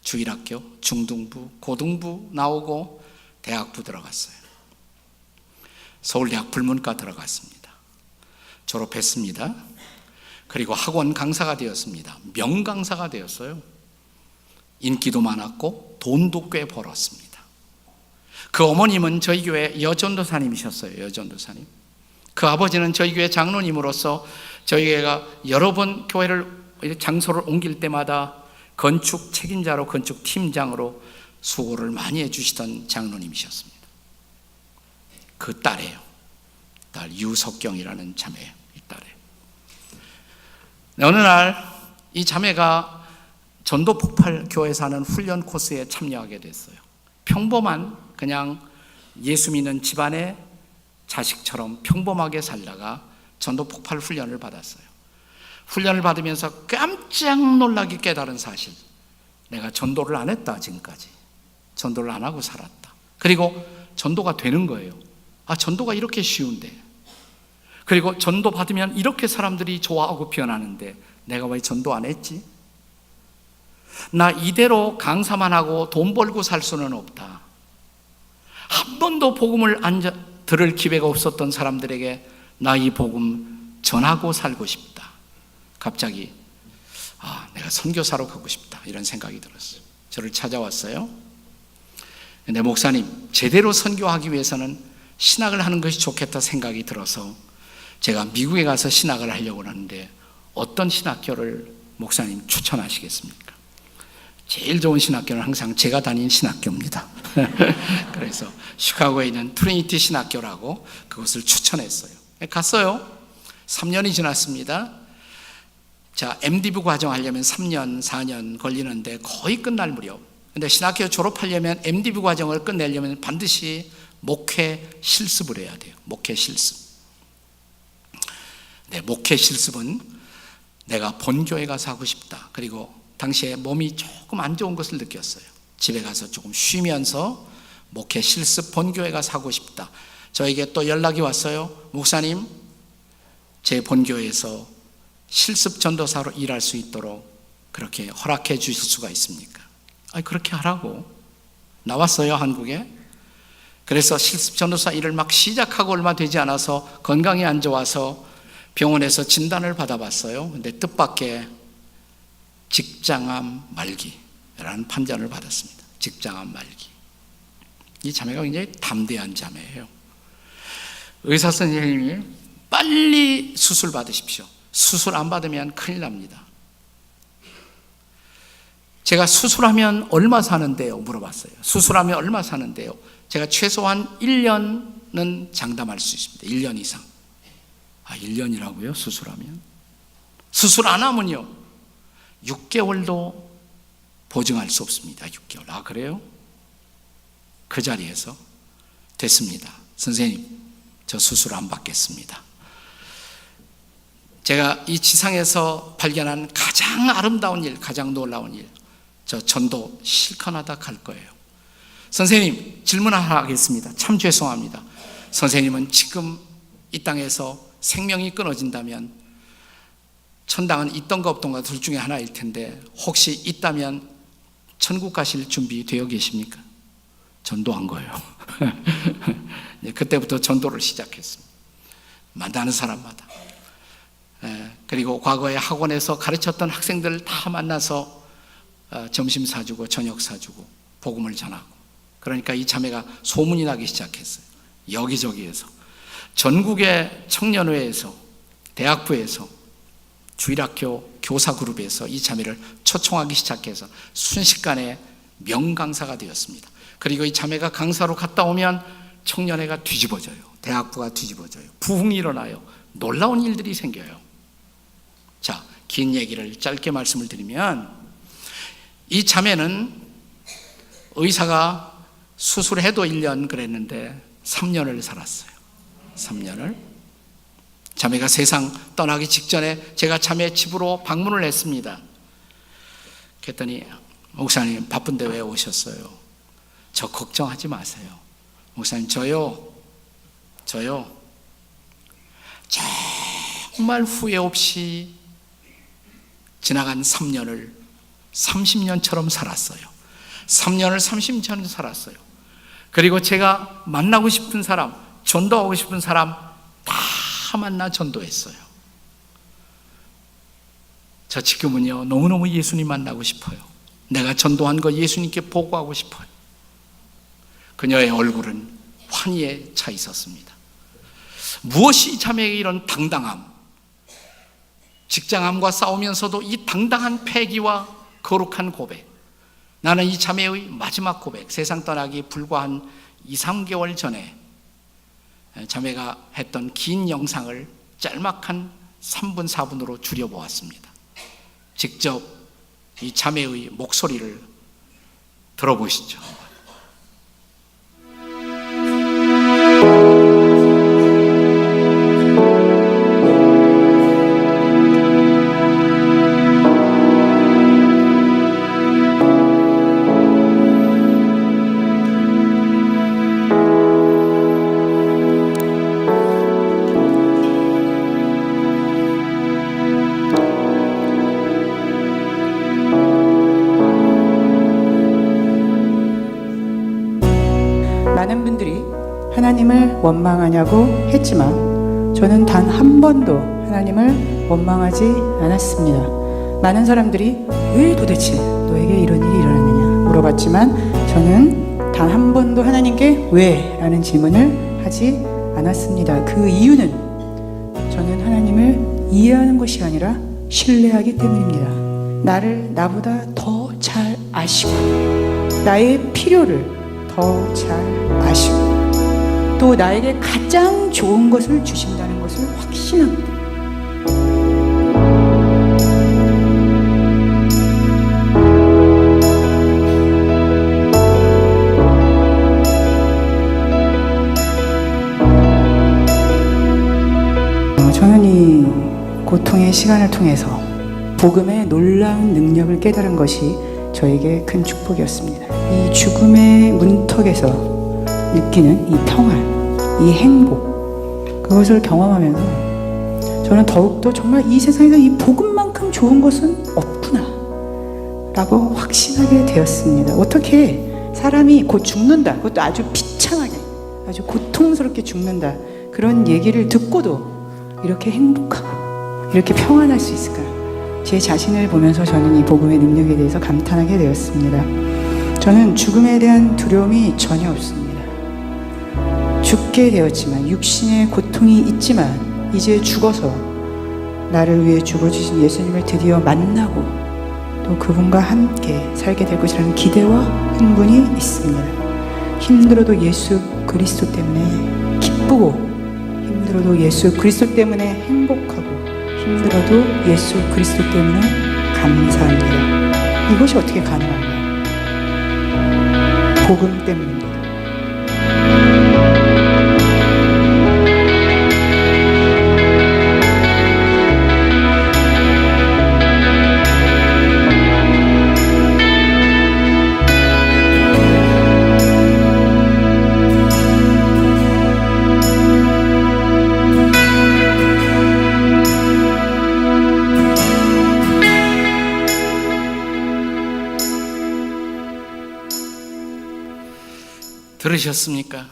주일학교, 중등부, 고등부 나오고 대학부 들어갔어요. 서울대학 불문과 들어갔습니다. 졸업했습니다. 그리고 학원 강사가 되었습니다. 명강사가 되었어요. 인기도 많았고 돈도 꽤 벌었습니다. 그 어머님은 저희 교회 여전도사님이셨어요. 여전도사님. 그 아버지는 저희 교회 장로님으로서 저희 교회가 여러 번 교회를 장소를 옮길 때마다 건축 책임자로, 건축 팀장으로 수고를 많이 해주시던 장로님이셨습니다. 그 딸이에요. 딸 유석경이라는 자매예요. 이 딸이에요. 어느 날 이 자매가 전도 폭발 교회에서 하는 훈련 코스에 참여하게 됐어요. 평범한 그냥 예수 믿는 집안의 자식처럼 평범하게 살다가 전도 폭발 훈련을 받았어요. 훈련을 받으면서 깜짝 놀라게 깨달은 사실, 내가 전도를 안 했다. 지금까지 전도를 안 하고 살았다. 그리고 전도가 되는 거예요. 아, 전도가 이렇게 쉬운데, 그리고 전도 받으면 이렇게 사람들이 좋아하고 변하는데 내가 왜 전도 안 했지? 나 이대로 강사만 하고 돈 벌고 살 수는 없다. 한 번도 복음을 들을 기회가 없었던 사람들에게 나 이 복음 전하고 살고 싶다. 갑자기 내가 선교사로 가고 싶다, 이런 생각이 들었어요. 저를 찾아왔어요. 근데 목사님, 제대로 선교하기 위해서는 신학을 하는 것이 좋겠다 생각이 들어서 제가 미국에 가서 신학을 하려고 하는데 어떤 신학교를 목사님 추천하시겠습니까? 제일 좋은 신학교는 항상 제가 다닌 신학교입니다. 그래서 시카고에 있는 트리니티 신학교라고 그것을 추천했어요. 갔어요. 3년이 지났습니다. 자, MDiv 과정 하려면 3년, 4년 걸리는데 거의 끝날 무렵. 근데 신학교 졸업하려면 MDiv 과정을 끝내려면 반드시 목회 실습을 해야 돼요. 목회 실습. 네, 목회 실습은 내가 본교회 가서 하고 싶다. 그리고 당시에 몸이 조금 안 좋은 것을 느꼈어요. 집에 가서 조금 쉬면서 목회 실습 본교회 가서 하고 싶다. 저에게 또 연락이 왔어요. 목사님, 제 본교회에서 실습 전도사로 일할 수 있도록 그렇게 허락해 주실 수가 있습니까? 그렇게 하라고. 나왔어요, 한국에. 그래서 실습 전도사 일을 막 시작하고 얼마 되지 않아서 건강이 안 좋아서 병원에서 진단을 받아봤어요. 근데 뜻밖의 직장암 말기라는 판정을 받았습니다. 직장암 말기. 이 자매가 굉장히 담대한 자매예요. 의사 선생님이 빨리 수술 받으십시오. 수술 안 받으면 큰일 납니다. 제가 수술하면 얼마 사는데요? 물어봤어요. 수술하면 얼마 사는데요? 제가 최소한 1년은 장담할 수 있습니다. 1년 이상. 1년이라고요? 수술하면? 수술 안 하면요, 6개월도 보증할 수 없습니다. 6개월. 그래요? 그 자리에서 됐습니다. 선생님, 저 수술 안 받겠습니다. 제가 이 지상에서 발견한 가장 아름다운 일, 가장 놀라운 일, 저 전도 실컷 하다 갈 거예요. 선생님, 질문 하나 하겠습니다. 참 죄송합니다. 선생님은 지금 이 땅에서 생명이 끊어진다면 천당은 있던가 없던가 둘 중에 하나일 텐데 혹시 있다면 천국 가실 준비 되어 계십니까? 전도한 거예요. 그때부터 전도를 시작했습니다. 만나는 사람마다. 그리고 과거에 학원에서 가르쳤던 학생들 다 만나서 점심 사주고 저녁 사주고 복음을 전하고. 그러니까 이 자매가 소문이 나기 시작했어요. 여기저기에서. 전국의 청년회에서, 대학부에서, 주일학교 교사 그룹에서 이 자매를 초청하기 시작해서 순식간에 명강사가 되었습니다. 그리고 이 자매가 강사로 갔다 오면 청년회가 뒤집어져요. 대학부가 뒤집어져요. 부흥이 일어나요. 놀라운 일들이 생겨요. 자, 긴 얘기를 짧게 말씀을 드리면, 이 자매는 의사가 수술해도 1년 그랬는데 3년을 살았어요. 3년을. 자매가 세상 떠나기 직전에 제가 자매 집으로 방문을 했습니다. 그랬더니 목사님 바쁜데 왜 오셨어요? 저 걱정하지 마세요. 목사님 저요 정말 후회 없이 지나간 3년을 30년처럼 살았어요. 3년을 30년처럼 살았어요. 그리고 제가 만나고 싶은 사람, 전도하고 싶은 사람 다 만나 전도했어요. 저 지금은요 너무너무 예수님 만나고 싶어요. 내가 전도한 거 예수님께 보고하고 싶어요. 그녀의 얼굴은 환희에 차 있었습니다. 무엇이 자매에게 이런 당당함, 직장암과 싸우면서도 이 당당한 패기와 거룩한 고백, 나는 이 자매의 마지막 고백, 세상 떠나기 불과 한 2, 3개월 전에 자매가 했던 긴 영상을 짤막한 3분, 4분으로 줄여보았습니다. 직접 이 자매의 목소리를 들어보시죠. 많은 분들이 하나님을 원망하냐고 했지만 저는 단 한 번도 하나님을 원망하지 않았습니다. 많은 사람들이 왜 도대체 너에게 이런 일이 일어났느냐 물어봤지만 저는 단 한 번도 하나님께 왜? 라는 질문을 하지 않았습니다. 그 이유는 저는 하나님을 이해하는 것이 아니라 신뢰하기 때문입니다. 나를 나보다 더 잘 아시고 나의 필요를 더 잘 아시고 또 나에게 가장 좋은 것을 주신다는 것을 확신합니다. 저는 이 고통의 시간을 통해서 복음의 놀라운 능력을 깨달은 것이 저에게 큰 축복이었습니다. 이 죽음의 문턱에서 느끼는 이 평안, 이 행복, 그것을 경험하면서 저는 더욱더 정말 이 세상에서 이 복음만큼 좋은 것은 없구나 라고 확신하게 되었습니다. 어떻게 사람이 곧 죽는다, 그것도 아주 비참하게 아주 고통스럽게 죽는다, 그런 얘기를 듣고도 이렇게 행복하고 이렇게 평안할 수 있을까? 제 자신을 보면서 저는 이 복음의 능력에 대해서 감탄하게 되었습니다. 저는 죽음에 대한 두려움이 전혀 없습니다. 죽게 되었지만 육신의 고통이 있지만 이제 죽어서 나를 위해 죽어주신 예수님을 드디어 만나고 또 그분과 함께 살게 될 것이라는 기대와 흥분이 있습니다. 힘들어도 예수 그리스도 때문에 기쁘고 힘들어도 예수 그리스도 때문에 행복하고 힘들어도 예수 그리스도 때문에 감사합니다. 이것이 어떻게 가능한가요? 복음 때문입니다. 들으셨습니까?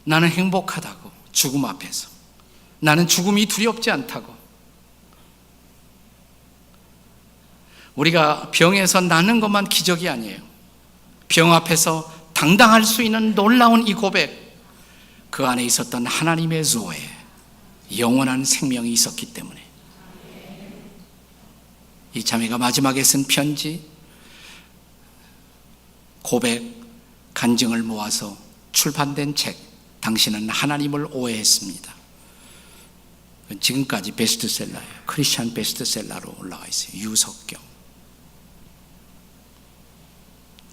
나는 행복하다고, 죽음 앞에서. 나는 죽음이 두렵지 않다고. 우리가 병에서 낫는 것만 기적이 아니에요. 병 앞에서 당당할 수 있는 놀라운 이 고백, 그 안에 있었던 하나님의 조에 영원한 생명이 있었기 때문에. 이 자매가 마지막에 쓴 편지, 고백, 간증을 모아서 출판된 책, 당신은 하나님을 오해했습니다. 지금까지 베스트셀러예요. 크리스찬 베스트셀러로 올라가 있어요. 유석경.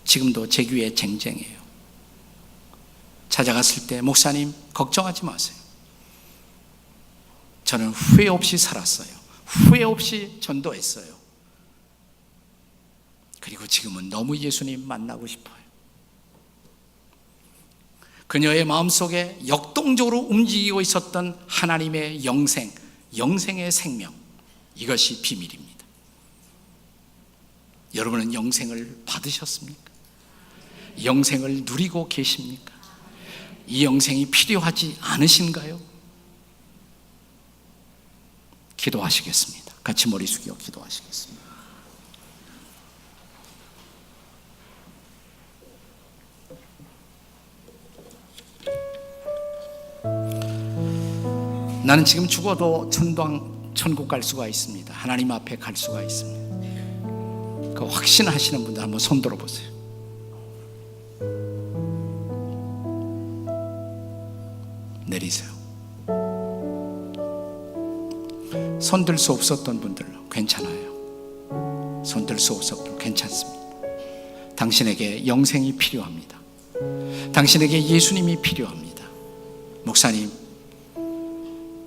지금도 제 귀에 쟁쟁해요. 찾아갔을 때 목사님 걱정하지 마세요. 저는 후회 없이 살았어요. 후회 없이 전도했어요. 그리고 지금은 너무 예수님 만나고 싶어요. 그녀의 마음속에 역동적으로 움직이고 있었던 하나님의 영생, 영생의 생명, 이것이 비밀입니다. 여러분은 영생을 받으셨습니까? 영생을 누리고 계십니까? 이 영생이 필요하지 않으신가요? 기도하시겠습니다. 같이 머리 숙여 기도하시겠습니다. 나는 지금 죽어도 천국 갈 수가 있습니다. 하나님 앞에 갈 수가 있습니다. 그 확신하시는 분들 한번 손 들어보세요. 내리세요. 손 들 수 없었던 분들 괜찮아요. 손 들 수 없었던 괜찮습니다. 당신에게 영생이 필요합니다. 당신에게 예수님이 필요합니다. 목사님,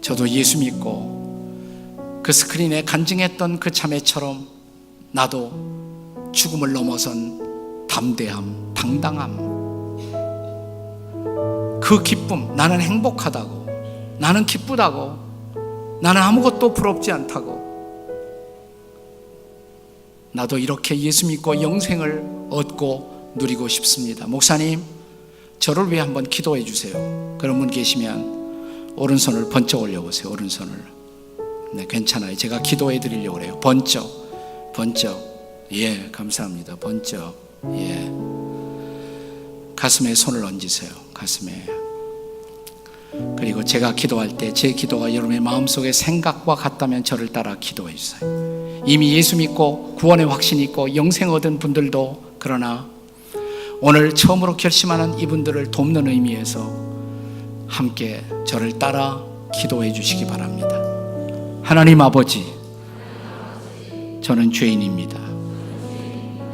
저도 예수 믿고 그 스크린에 간증했던 그 자매처럼 나도 죽음을 넘어선 담대함, 당당함, 그 기쁨, 나는 행복하다고, 나는 기쁘다고, 나는 아무것도 부럽지 않다고, 나도 이렇게 예수 믿고 영생을 얻고 누리고 싶습니다. 목사님, 저를 위해 한번 기도해 주세요. 그런 분 계시면 오른손을 번쩍 올려보세요. 오른손을. 네, 괜찮아요. 제가 기도해 드리려고 그래요. 번쩍, 번쩍. 예, 감사합니다. 번쩍. 예. 가슴에 손을 얹으세요. 가슴에. 그리고 제가 기도할 때 제 기도가 여러분의 마음속의 생각과 같다면 저를 따라 기도해 주세요. 이미 예수 믿고 구원의 확신이 있고 영생 얻은 분들도, 그러나 오늘 처음으로 결심하는 이분들을 돕는 의미에서 함께 저를 따라 기도해 주시기 바랍니다. 하나님 아버지, 저는 죄인입니다.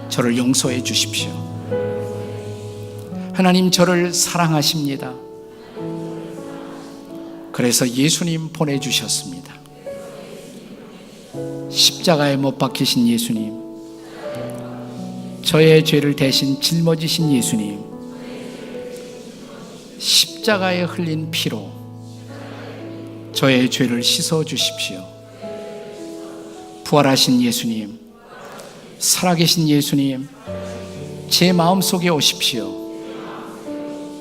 저를 용서해 주십시오. 하나님, 저를 사랑하십니다. 그래서 예수님 보내주셨습니다. 십자가에 못 박히신 예수님, 저의 죄를 대신 짊어지신 예수님, 십자가에 흘린 피로 저의 죄를 씻어 주십시오. 부활하신 예수님, 살아계신 예수님, 제 마음속에 오십시오.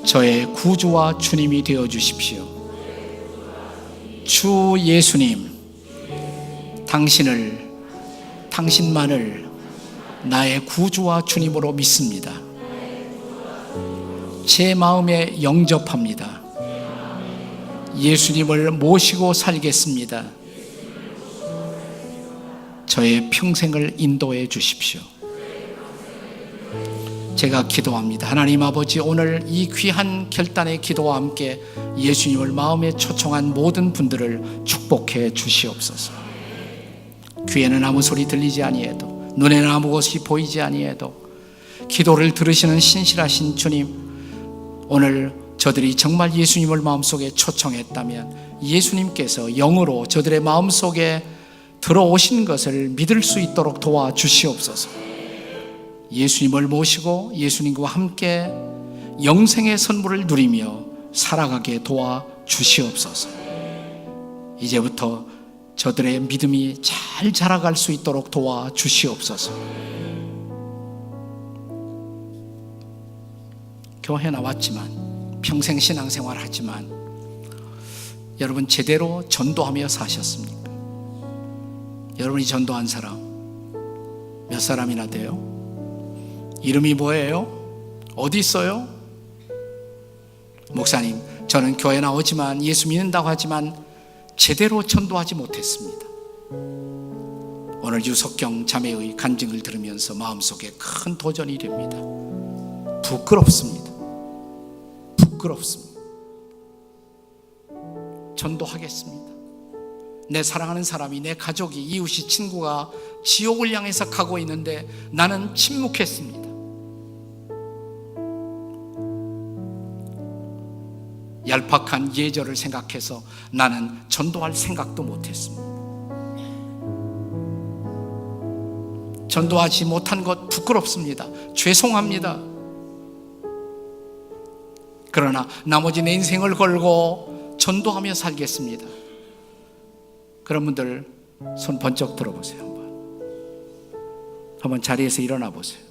저의 구주와 주님이 되어 주십시오. 주 예수님, 당신만을 나의 구주와 주님으로 믿습니다. 제 마음에 영접합니다. 예수님을 모시고 살겠습니다. 저의 평생을 인도해 주십시오. 제가 기도합니다. 하나님 아버지, 오늘 이 귀한 결단의 기도와 함께 예수님을 마음에 초청한 모든 분들을 축복해 주시옵소서. 귀에는 아무 소리 들리지 아니해도, 눈에는 아무것이 보이지 아니해도 기도를 들으시는 신실하신 주님, 오늘 저들이 정말 예수님을 마음속에 초청했다면 예수님께서 영으로 저들의 마음속에 들어오신 것을 믿을 수 있도록 도와주시옵소서. 예수님을 모시고 예수님과 함께 영생의 선물을 누리며 살아가게 도와주시옵소서. 이제부터 저들의 믿음이 잘 자라갈 수 있도록 도와주시옵소서. 교회 나왔지만, 평생 신앙생활 하지만 여러분 제대로 전도하며 사셨습니까? 여러분이 전도한 사람 몇 사람이나 돼요? 이름이 뭐예요? 어디 있어요? 목사님, 저는 교회 나오지만 예수 믿는다고 하지만 제대로 전도하지 못했습니다. 오늘 유석경 자매의 간증을 들으면서 마음속에 큰 도전이 됩니다. 부끄럽습니다. 전도하겠습니다. 내 사랑하는 사람이, 내 가족이, 이웃이, 친구가 지옥을 향해서 가고 있는데 나는 침묵했습니다. 얄팍한 예절을 생각해서 나는 전도할 생각도 못했습니다. 전도하지 못한 것 부끄럽습니다. 죄송합니다. 그러나 나머지 내 인생을 걸고 전도하며 살겠습니다. 그런 분들 손 번쩍 들어보세요. 한번 자리에서 일어나 보세요.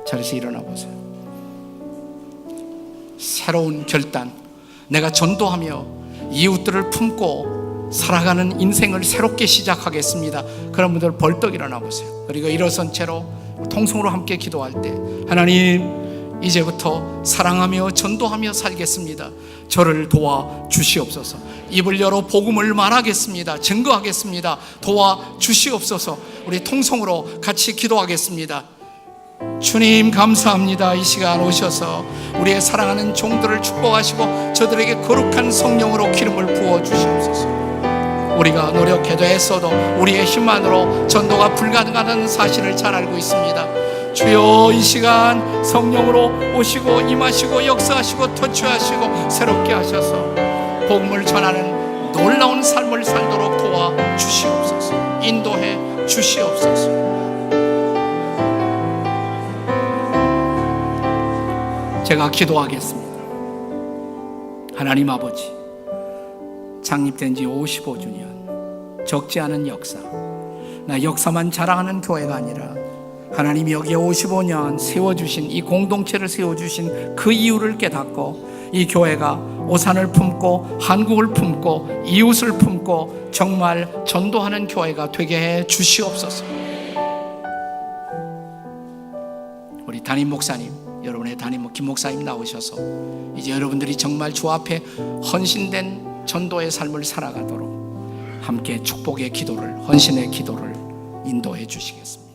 자리에서 일어나 보세요. 새로운 결단, 내가 전도하며 이웃들을 품고 살아가는 인생을 새롭게 시작하겠습니다. 그런 분들 벌떡 일어나 보세요. 그리고 일어선 채로 통성으로 함께 기도할 때, 하나님, 이제부터 사랑하며 전도하며 살겠습니다. 저를 도와 주시옵소서. 입을 열어 복음을 말하겠습니다. 증거하겠습니다. 도와 주시옵소서. 우리 통성으로 같이 기도하겠습니다. 주님 감사합니다. 이 시간 오셔서 우리의 사랑하는 종들을 축복하시고 저들에게 거룩한 성령으로 기름을 부어 주시옵소서. 우리가 노력해도 애써도 우리의 힘만으로 전도가 불가능하다는 사실을 잘 알고 있습니다. 주여, 이 시간 성령으로 오시고 임하시고 역사하시고 터치하시고 새롭게 하셔서 복음을 전하는 놀라운 삶을 살도록 도와 주시옵소서. 인도해 주시옵소서. 제가 기도하겠습니다. 하나님 아버지, 창립된 지 55주년, 적지 않은 역사, 나 역사만 자랑하는 교회가 아니라 하나님이 여기에 55년 세워주신, 이 공동체를 세워주신 그 이유를 깨닫고 이 교회가 오산을 품고 한국을 품고 이웃을 품고 정말 전도하는 교회가 되게 해 주시옵소서. 우리 담임 목사님, 여러분의 담임 김 목사님 나오셔서 이제 여러분들이 정말 주 앞에 헌신된 전도의 삶을 살아가도록 함께 축복의 기도를, 헌신의 기도를 인도해 주시겠습니다.